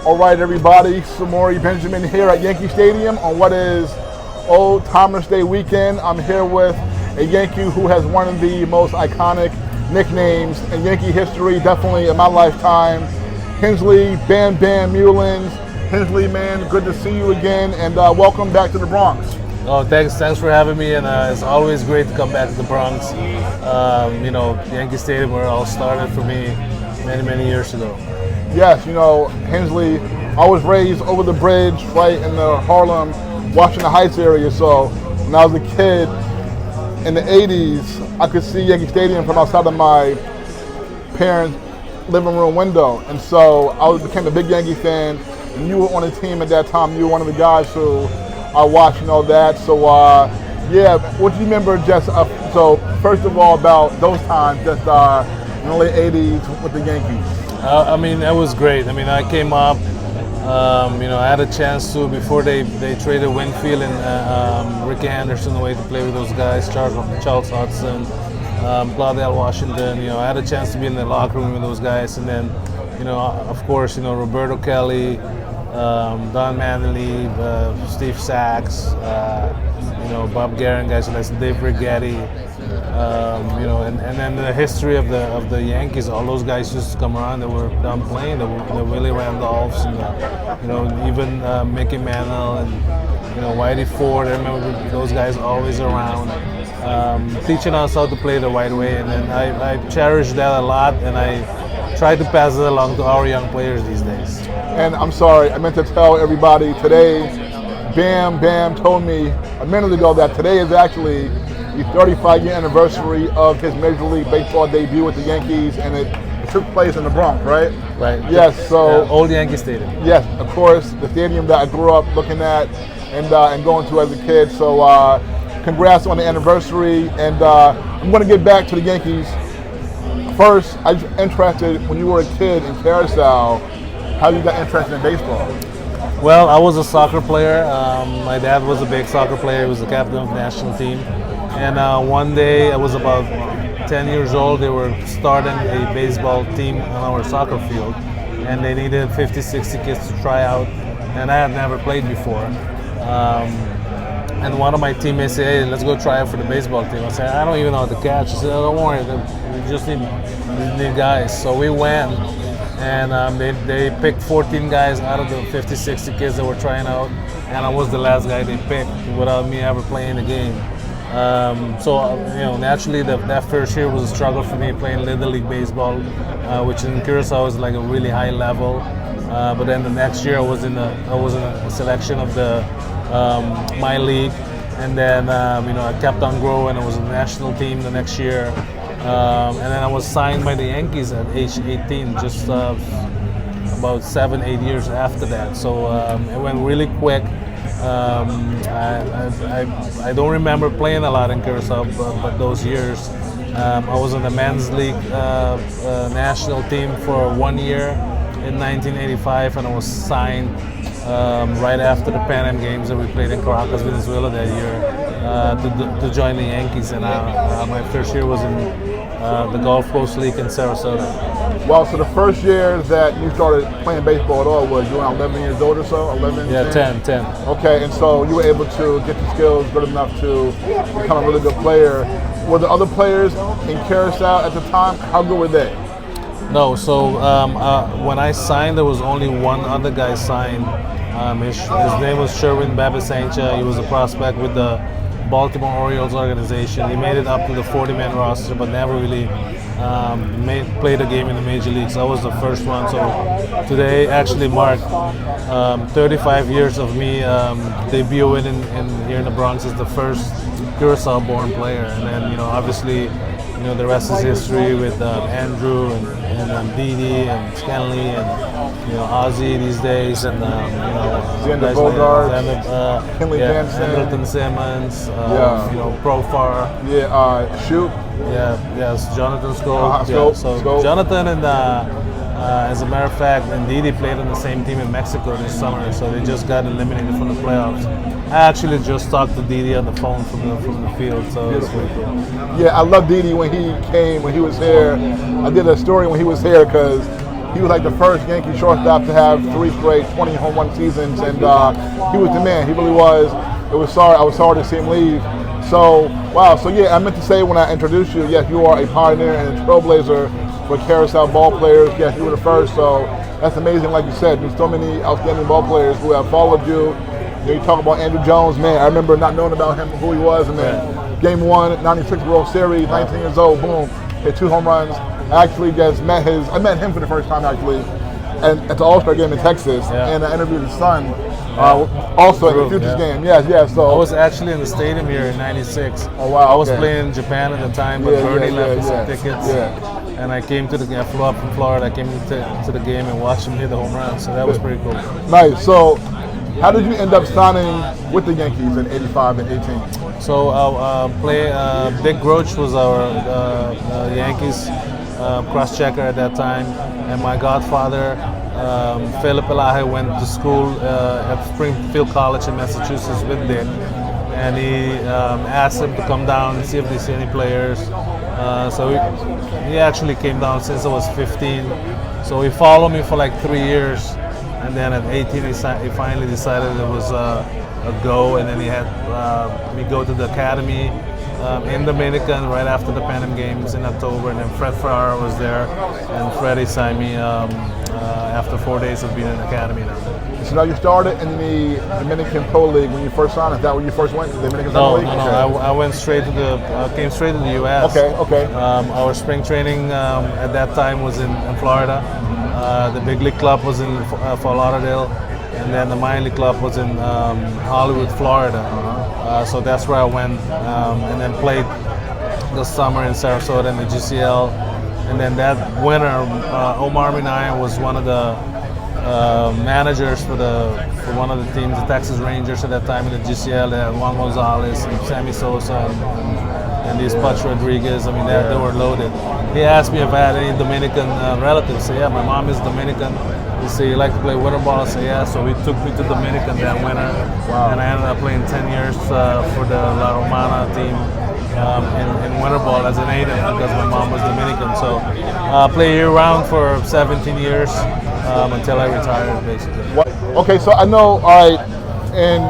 All right, everybody, Samori Benjamin here at Yankee Stadium on what is Old Timers Day weekend. I'm here with a Yankee who has one of the most iconic nicknames in Yankee history, definitely in my lifetime. Hensley, Bam Bam Meulens. Hensley, man, good to see you again, and welcome back to the Bronx. Oh, thanks for having me, and it's always great to come back to the Bronx. Yankee Stadium where it all started for me many years ago. Yes, Hensley, I was raised over the bridge right in the Harlem, Washington Heights area, so when I was a kid in the 80s, I could see Yankee Stadium from outside of my parents' living room window, and so I became a big Yankee fan, and you were on the team at that time. You were one of the guys who I watched and all that, so what do you remember so first of all about those times, just in the late 80s with the Yankees? That was great. I came up, I had a chance to, before they traded Winfield and Ricky Anderson away to play with those guys, Charles Hudson, Claudel Washington. I had a chance to be in the locker room with those guys, and then, of course, Roberto Kelly, Don Manley, Steve Sachs, Bob Guerin, guys like Dave Righetti, and then the history of the Yankees. All those guys used to come around. They were done playing. The Willie Randolphs, and even Mickey Mantle and Whitey Ford. I remember those guys always around, teaching us how to play the right way. And then I cherish that a lot, and I try to pass it along to our young players these days. And I'm sorry, I meant to tell everybody today, Bam told me a minute ago that today is actually the 35-year anniversary of his Major League Baseball debut with the Yankees, and it took place in the Bronx, right? Right. Yes, so... Old Yankee Stadium. Yes, of course, the stadium that I grew up looking at and going to as a kid, so congrats on the anniversary, and I'm going to get back to the Yankees. First, I was interested when you were a kid in Carousel, how you got interested in baseball. Well, I was a soccer player. My dad was a big soccer player. He was the captain of the national team. And one day, I was about 10 years old, they were starting a baseball team on our soccer field. And they needed 50, 60 kids to try out. And I had never played before. And one of my teammates said, "Hey, let's go try out for the baseball team." I said, "I don't even know how to catch." He said, "Oh, don't worry, we just need guys." So we went. And they picked 14 guys out of the 50, 60 kids that were trying out, and I was the last guy they picked without me ever playing the game. Naturally that first year was a struggle for me playing Little League Baseball, which in Curacao is like a really high level. But then the next year I was in a selection of the my league, and then I kept on growing. I was in the national team the next year. And then I was signed by the Yankees at age 18, just about 7-8 years after that. So it went really quick. I don't remember playing a lot in Curacao, but those years. I was on the men's league national team for 1 year in 1985, and I was signed right after the Pan Am Games that we played in Caracas, Venezuela that year to join the Yankees. And my first year was in the Gulf Coast League in Sarasota. Well, so the first year that you started playing baseball at all was you around 11 years old or so? 11? Yeah, 10. Okay, and so you were able to get the skills good enough to become a really good player. Were the other players in Carousel at the time, how good were they? No, so when I signed, there was only one other guy signed. His name was Sherwin Babisancha. He was a prospect with the Baltimore Orioles organization. He made it up to the 40-man roster, but never really played a game in the major leagues. I was the first one. So today actually marked 35 years of me debuting in here in the Bronx as the first Curacao-born player. And then obviously the rest is history with Andrew and Didi and Stanley and Ozzie these days, and Xander Bogaerts, Kenley Jansen, Andrelton Simmons, Profar. Shoot. Yes, Jonathan Scope. So Jonathan and as a matter of fact, and Didi played on the same team in Mexico this summer, so they just got eliminated from the playoffs. I actually just talked to Didi on the phone from the field, so it's pretty cool. Yeah, I love Didi when he was here. I did a story when he was here because he was like the first Yankee shortstop to have 3 straight 20 home run seasons, and he was the man. He really was. I was sorry to see him leave. So wow. So yeah, I meant to say when I introduced you, yes, you are a pioneer and a trailblazer for carousel ball players. Yes, you were the first. So that's amazing. Like you said, there's so many outstanding ball players who have followed you. You talk about Andrew Jones, man. I remember not knowing about him, who he was, and then Game 1, '96 World Series, 19 years old, boom, hit 2 home runs. I actually just met him for the first time actually, and at the All-Star game in Texas, and I interviewed his son, also in the Futures game. Yeah. So I was actually in the stadium here in '96. Oh wow! I was playing in Japan at the time, but Bernie left me some tickets. And I came to I flew up from Florida. I came to the game and watched him hit the home run. So that was pretty cool. Nice. So, how did you end up signing with the Yankees in '85 and '18? So Dick Groch was our Yankees cross-checker at that time, and my godfather Philip Elahe went to school at Springfield College in Massachusetts with Dick, and he asked him to come down and see if they see any players. So he actually came down since I was 15. So he followed me for like 3 years, and then at 18 he finally decided it was a go, and then he had me go to the academy in Dominican right after the Pan Am Games in October, and then Fred Ferrara was there, and Freddie signed me after 4 days of being in the academy now. So now you started in the Dominican Pro League when you first signed. Is that where you first went? The Dominican No, League? no. I went straight to came straight to the U.S. Okay. Our spring training at that time was in Florida. The big league club was in Fort Lauderdale, and then the minor league club was in Hollywood, Florida. So that's where I went, and then played the summer in Sarasota in the GCL. And then that winter, Omar Minaya was one of the managers for one of the teams, the Texas Rangers at that time in the GCL. They had Juan Gonzalez and Sammy Sosa and these Putch Rodriguez. I mean, they were loaded. He asked me if I had any Dominican relatives. I said, yeah, my mom is Dominican. He said, you like to play winter ball? I said, yeah. So he took me to Dominican that winter. Wow. And I ended up playing 10 years for the La Romana team in winter ball as an native because my mom was Dominican. So I played year-round for 17 years until I retired, basically. Okay, so I know, all right, in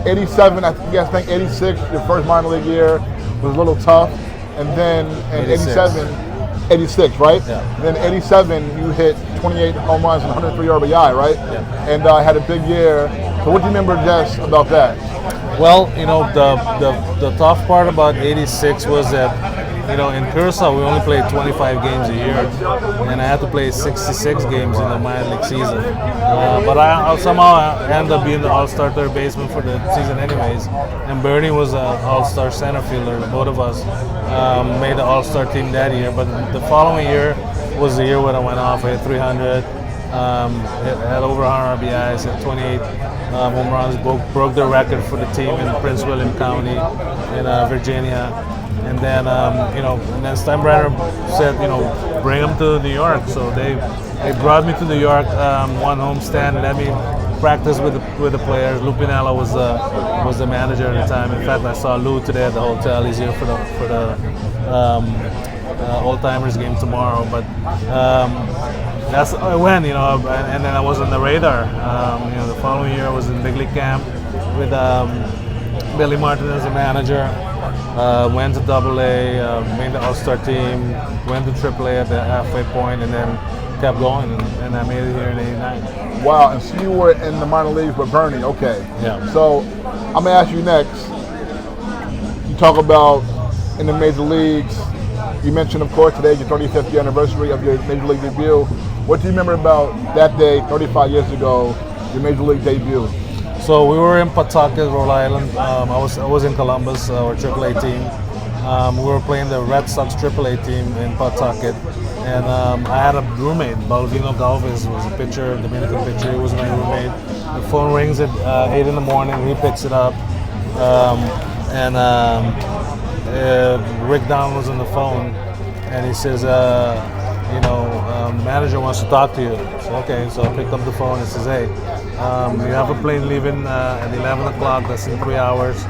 '87, I think '86, your first minor league year was a little tough, and then in '86, right? Yeah. Then '87, you hit 28 home runs and 103 RBI, right? Yeah. And had a big year. So what do you remember just about that? Well, the tough part about '86 was that, in Curacao we only played 25 games a year, and I had to play 66 games in the minor league season. But I somehow ended up being the all-star third baseman for the season anyways, and Bernie was an all-star center fielder. Both of us made the all-star team that year, but the following year was the year when I went off. I hit 300, had over 100 RBIs, had 28 home runs, broke the record for the team in Prince William County in Virginia. And then, and then Steinbrenner said, bring him to New York. So they brought me to New York, one homestand, let me practice with the players. Lou Pinella was the manager at the time. In fact, I saw Lou today at the hotel. He's here for the Old Timers game tomorrow. But that's how I went, and then I was on the radar. The following year I was in big league camp with Billy Martin as a manager. Went to AA, made the All-Star team, went to AAA at the halfway point, and then kept going, and I made it here in '89. Wow, and so you were in the minor leagues with Bernie, okay. Yeah. So I'm gonna ask you next, you talk about in the major leagues, you mentioned of course today your 35th anniversary of your major league debut. What do you remember about that day, 35 years ago, your major league debut? So we were in Pawtucket, Rhode Island. I was in Columbus, our AAA team. We were playing the Red Sox AAA team in Pawtucket, and I had a roommate, Balvino Galvez, was a pitcher, Dominican pitcher. He was my roommate. The phone rings at 8 in the morning. He picks it up, and Rick Down was on the phone, and he says, manager wants to talk to you. So okay, so I picked up the phone and says, hey, you have a plane leaving at 11 o'clock, that's in 3 hours.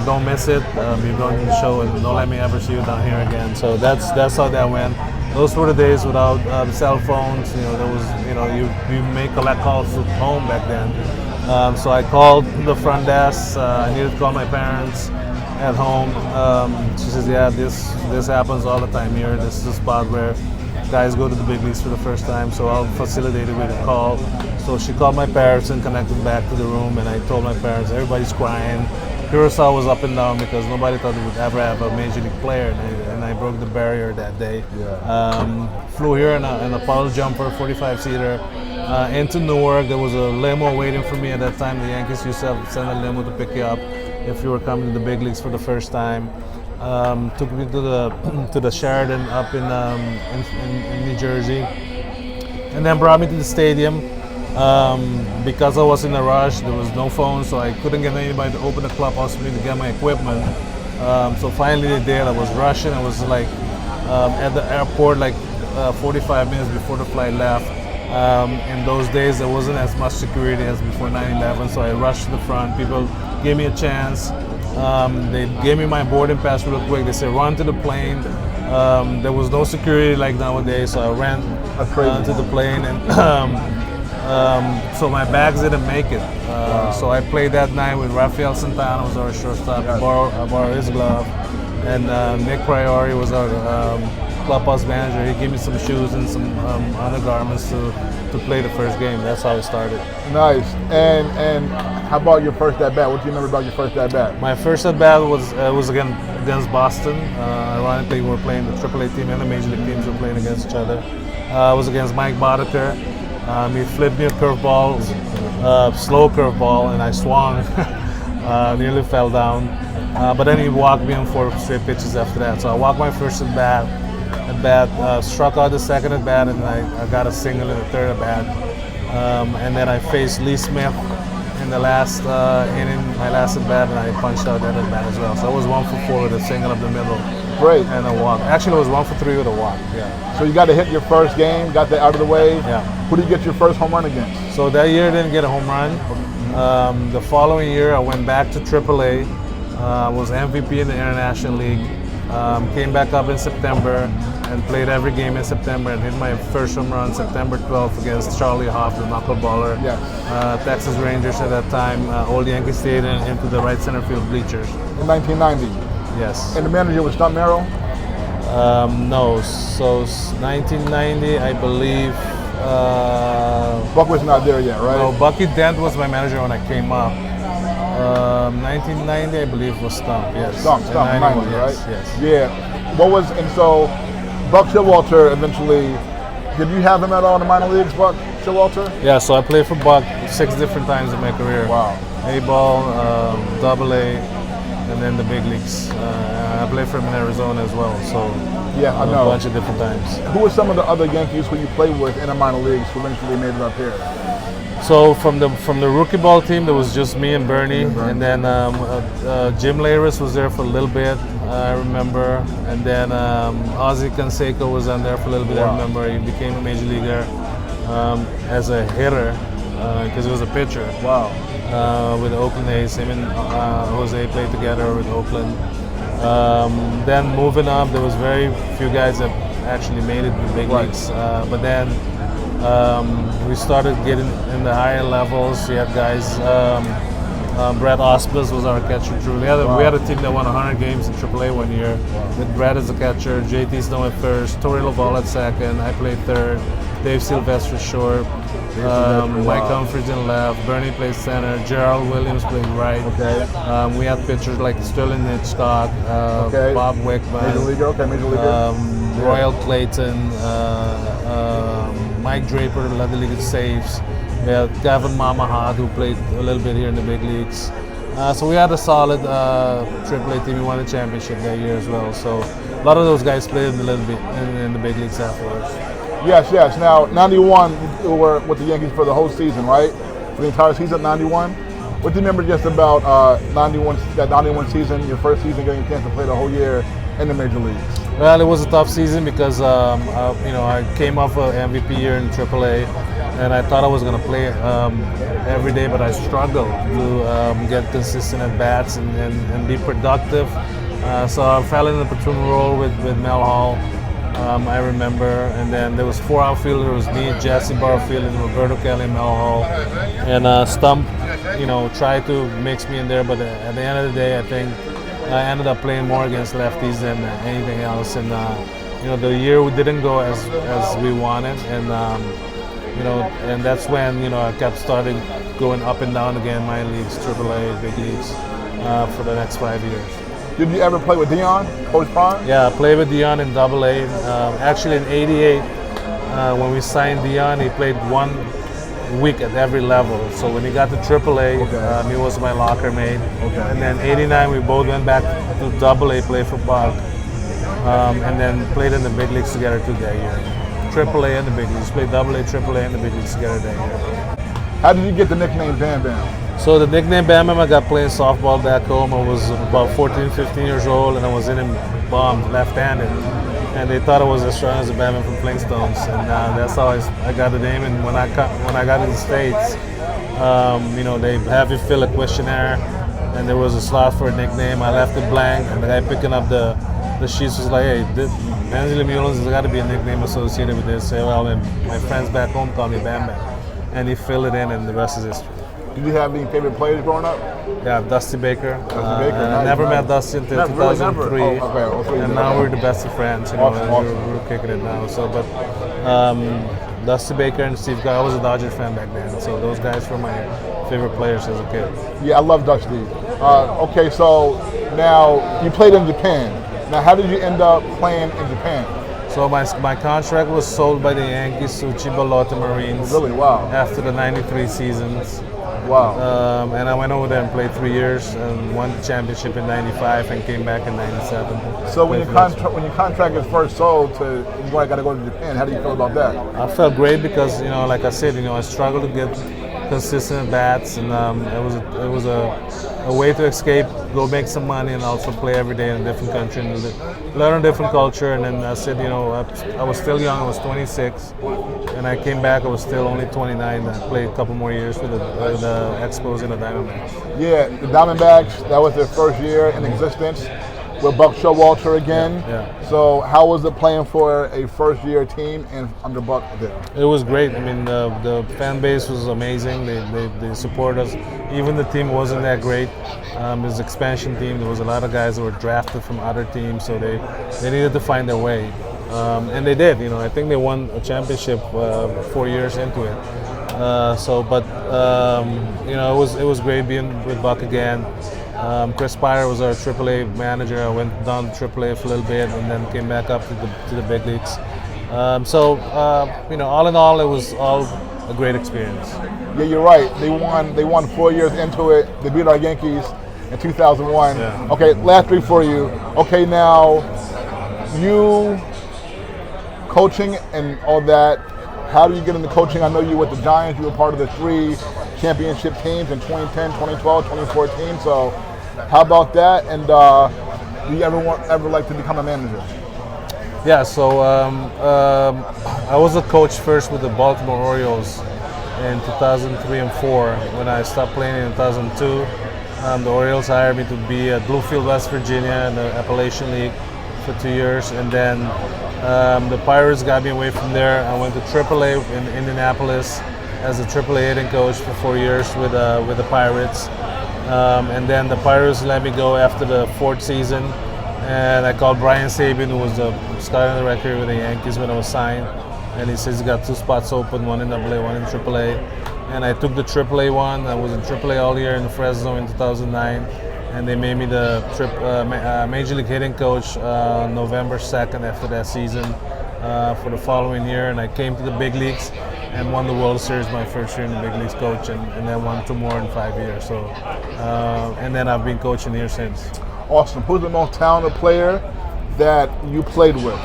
Don't miss it. You're going to the show, and don't let me ever see you down here again. So that's how that went. those were the days without cell phones. There was, you make collect calls to home back then. So I called the front desk. I needed to call my parents at home. She says, yeah, this happens all the time here. This is a spot where guys go to the big leagues for the first time, so I'll facilitate it with a call. So she called my parents and connected back to the room, and I told my parents, everybody's crying. Curacao was up and down because nobody thought we would ever have a major league player, and I broke the barrier that day. Yeah. Flew here in a puddle jumper, 45-seater, into Newark. There was a limo waiting for me at that time. The Yankees used to send a limo to pick you up if you were coming to the big leagues for the first time. Took me to the Sheraton up in New Jersey, and then brought me to the stadium. Because I was in a rush, there was no phone, so I couldn't get anybody to open the clubhouse for me to get my equipment. So finally they did. I was rushing. I was like at the airport 45 minutes before the flight left. In those days there wasn't as much security as before 9/11, so I rushed to the front. People gave me a chance. They gave me my boarding pass real quick. They said run to the plane. There was no security like nowadays, so I ran to the plane, and so my bags didn't make it. So I played that night with Rafael Santana, was our shortstop. I borrowed his glove, and Nick Priori was our clubhouse manager. He gave me some shoes and some undergarments to play the first game. That's how it started. Nice. And how about your first at bat? What do you remember about your first at bat? My first at bat was against Boston. Ironically, we were playing the AAA team and the Major League teams were playing against each other. I was against Mike Boddicker. He flipped me a curveball, slow curveball, and I swung. Nearly fell down. But then he walked me on 4 straight pitches after that. So I walked my first at bat, struck out the second at bat, and I got a single in the third at bat. And then I faced Lee Smith in the last inning, my last at bat, and I punched out that at bat as well. So I was 1 for 4 with a single up the middle. Great. And a walk. Actually, it was 1 for 3 with a walk. Yeah. So you got to hit your first game, got that out of the way. Yeah. Who did you get your first home run against? So that year I didn't get a home run. The following year I went back to AAA. Was MVP in the International League. Came back up in September and played every game in September and hit my first home run September 12th against Charlie Hoff, the knuckleballer. Yes. Texas Rangers at that time, Old Yankee Stadium, into the right center field bleachers. In 1990? Yes. And the manager was Stunt Merrill? No, so 1990 I believe. Buck was not there yet, right? No, Bucky Dent was my manager when I came up. 1990 I believe was Stump, yes. Stump, 90, yes, right? Yes. Yeah. And so Buck Showalter eventually, did you have him at all in the minor leagues, Buck Showalter? Yeah, so I played for Buck 6 different times in my career. Wow. A-ball, AA, and then the big leagues. I played for him in Arizona as well, so yeah, I know. A bunch of different times. Who were some of the other Yankees who you played with in the minor leagues who eventually made it up here? So from the rookie ball team, there was just me and Bernie, and then Jim Laris was there for a little bit, I remember, and then Ozzie Canseco was on there for a little bit. Wow. I remember he became a major leaguer as a hitter because he was a pitcher. Wow. With the Oakland A's, him and Jose played together with Oakland. Then moving up, there was very few guys that actually made it to the big leagues, but then. We started getting in the higher levels. We had guys, Brett Osbus was our catcher. We had a team that won 100 games in AAA one year with Brett as a catcher, JT Snow at first, Torey Laval at second, I played third, Dave Sylvester short, Mike Humphries in left, Bernie played center, Gerald Williams played right. Okay. We had pitchers like Sterling Hitchcock, Bob Wickman, Major leaguer. Major leaguer. Royal Clayton, Mike Draper led the league in saves. We had Gavin Mamahad, who played a little bit here in the big leagues. So we had a solid AAA team. We won a championship that year as well. So a lot of those guys played a little bit in the big leagues afterwards. Yes. Now, 91, you were with the Yankees for the whole season, right? For the entire season, 91. What do you remember just about that 91 season, your first season, getting a chance to play the whole year in the major leagues? Well, it was a tough season because I came off an MVP year in AAA, and I thought I was going to play every day, but I struggled to get consistent at bats and be productive. So I fell in the platoon role with Mel Hall. I remember, and then there was 4 outfielders. There was me, Jesse Barfield, and Roberto Kelly, Mel Hall, and Stump. Tried to mix me in there, but at the end of the day, I think I ended up playing more against lefties than anything else. And the year didn't go as we wanted, and and that's when I kept starting going up and down again, minor leagues, AAA, big leagues, for the next 5 years. Did you ever play with Dion, Coach Prime? Yeah, I played with Dion in AA. Actually, in '88, when we signed Dion, he played 1 week at every level. So when he got to AAA, he was my locker mate. Okay. And then '89, we both went back to AA, played for Buck, and then played in the big leagues together too that year. AAA and the big leagues. Played AA, AAA, and the big leagues together that year. How did you get the nickname Bam Bam? So the nickname Bam Bam, I got playing softball back home. I was about 14, 15 years old, and I was hitting bombs left-handed. And they thought I was as strong as a Bam Bam from Flintstones, and that's how I got the name. And when I got in the States, they have you fill a questionnaire, and there was a slot for a nickname. I left it blank, and the guy picking up the sheets was like, "Hey, Hensley Meulens, there's got to be a nickname associated with this." Say, well, and my friends back home call me Bam Bam, and he filled it in, and the rest is history. Did you have any favorite players growing up? Yeah, Dusty Baker. Nice, never nice. met Dusty until Never, really 2003, never? Oh, okay. and now we're the best of friends. Awesome, and awesome. we're kicking it now. So, but Dusty Baker and Steve Guy, I was a Dodger fan back then, so those guys were my favorite players as a kid. Yeah, I love Dusty. Okay, so now you played in Japan. Now, how did you end up playing in Japan? So my contract was sold by the Yankees to Chiba Lotte Marines. Really? Wow. After the '93 seasons. Wow. And I went over there and played 3 years and won the championship in '95 and came back in '97. So when your contract is first sold to you got to go to Japan, how do you feel about that? I felt great because like I said, I struggled to get consistent bats, and it was a way to escape, go make some money, and also play every day in a different country and learn a different culture. And then I said, I was still young. I was 26, and I came back. I was still only 29. I played a couple more years with the Expos and the Diamondbacks. Yeah, the Diamondbacks. That was their first year in existence with Buck Showalter again. Yeah. So how was it playing for a first-year team and under Buck there? It was great. I mean, the fan base was amazing. They supported us. Even the team wasn't that great. It was an expansion team. There was a lot of guys that were drafted from other teams, so they needed to find their way. And they did. I think they won a championship 4 years into it. It was great being with Buck again. Chris Spire was our AAA manager. I went down to AAA for a little bit and then came back up to the big leagues. All in all, it was all a great experience. Yeah, you're right. They won 4 years into it. They beat our Yankees in 2001. Yeah. Okay, last 3 for you. Okay, now you coaching and all that. How do you get into coaching? I know you were with the Giants. You were part of the 3 championship teams in 2010, 2012, 2014. So how about that? And do you ever like to become a manager? Yeah, so I was a coach first with the Baltimore Orioles in 2003 and 4. When I stopped playing in 2002, the Orioles hired me to be at Bluefield, West Virginia in the Appalachian League for 2 years. And then the Pirates got me away from there. I went to AAA in Indianapolis as a AAA hitting coach for 4 years with the Pirates. And then the Pirates let me go after the 4th season. And I called Brian Sabian, who was the starting director with the Yankees when I was signed. And he says he got 2 spots open, one in AA, one in AAA. And I took the AAA one. I was in AAA all year in Fresno in 2009. And they made me the Major League hitting coach November 2nd after that season for the following year. And I came to the big leagues and won the World Series my first year in the big leagues coach, and then won 2 more in 5 years. So, and then I've been coaching here since. Awesome. Who's the most talented player that you played with?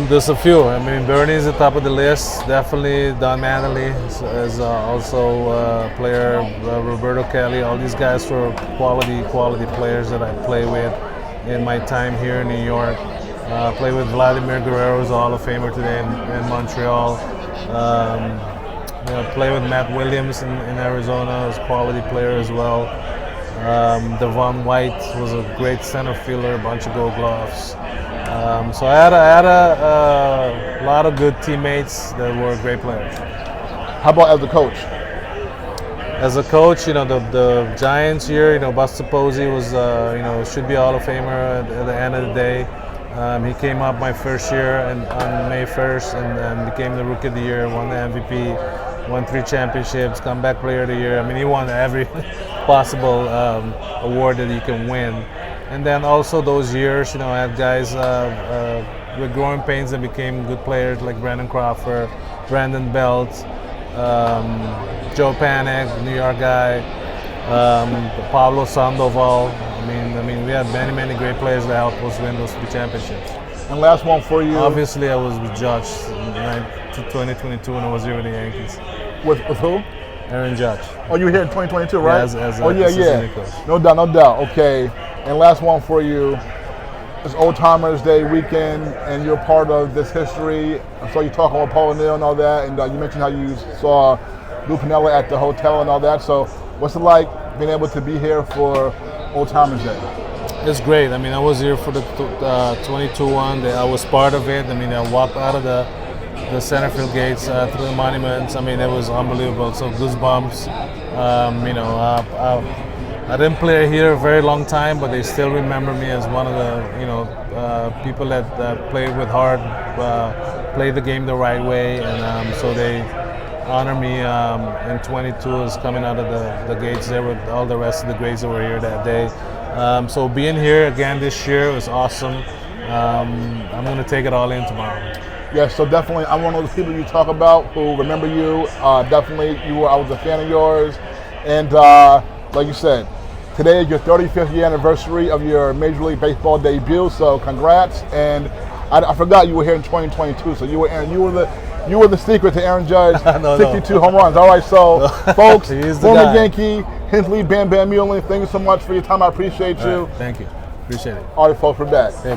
There's a few. I mean, Bernie's at the top of the list. Definitely Don Manley is also a player. Roberto Kelly. All these guys were quality players that I play with in my time here in New York. Play with Vladimir Guerrero, who's a Hall of Famer today in Montreal. Play with Matt Williams in Arizona, who's a quality player as well. Devon White was a great center fielder, a bunch of Gold Gloves. So I had a lot of good teammates that were great players. How about as a coach? As a coach, the Giants here, Buster Posey was, should be a Hall of Famer at the end of the day. He came up my first year on May 1st and became the Rookie of the Year, won the MVP, won 3 championships, comeback player of the year. I mean, he won every possible award that you can win. And then also those years, I had guys with growing pains that became good players like Brandon Crawford, Brandon Belt, Joe Panik, New York guy, Pablo Sandoval. I mean, we had many great players that helped us win those 3 championships. And last one for you. Obviously, I was with Judge in 2022 when I was here with the Yankees. With who? Aaron Judge. Oh, you were here in 2022, right? As yeah. No doubt. Okay. And last one for you. It's Old Timers Day weekend, and you're part of this history. I saw you talking about Paul O'Neill and all that, and you mentioned how you saw Lou Piniella at the hotel and all that. So, what's it like being able to be here for Old Timers Day? It's great. I mean, I was here for the 22 one. I was part of it. I mean, I walked out of the center field gates through the monuments. I mean, it was unbelievable. So goosebumps. I didn't play here a very long time, but they still remember me as one of the people that played with heart, played the game the right way, and so they honor me in 22 as coming out of the gates there with all the rest of the greats that were here that day. So being here again this year was awesome. I'm going to take it all in tomorrow. Yes, so definitely I'm one of those people you talk about who remember you. Definitely, I was a fan of yours. And like you said, today is your 35th year anniversary of your Major League Baseball debut, so congrats. And I forgot you were here in 2022, so you were the secret to Aaron Judge, 62 home runs. All right, so folks, former Yankee, Hensley, Bam Meulens, thank you so much for your time. I appreciate you. Thank you. Appreciate it. All right, folks, we're back. Thank you.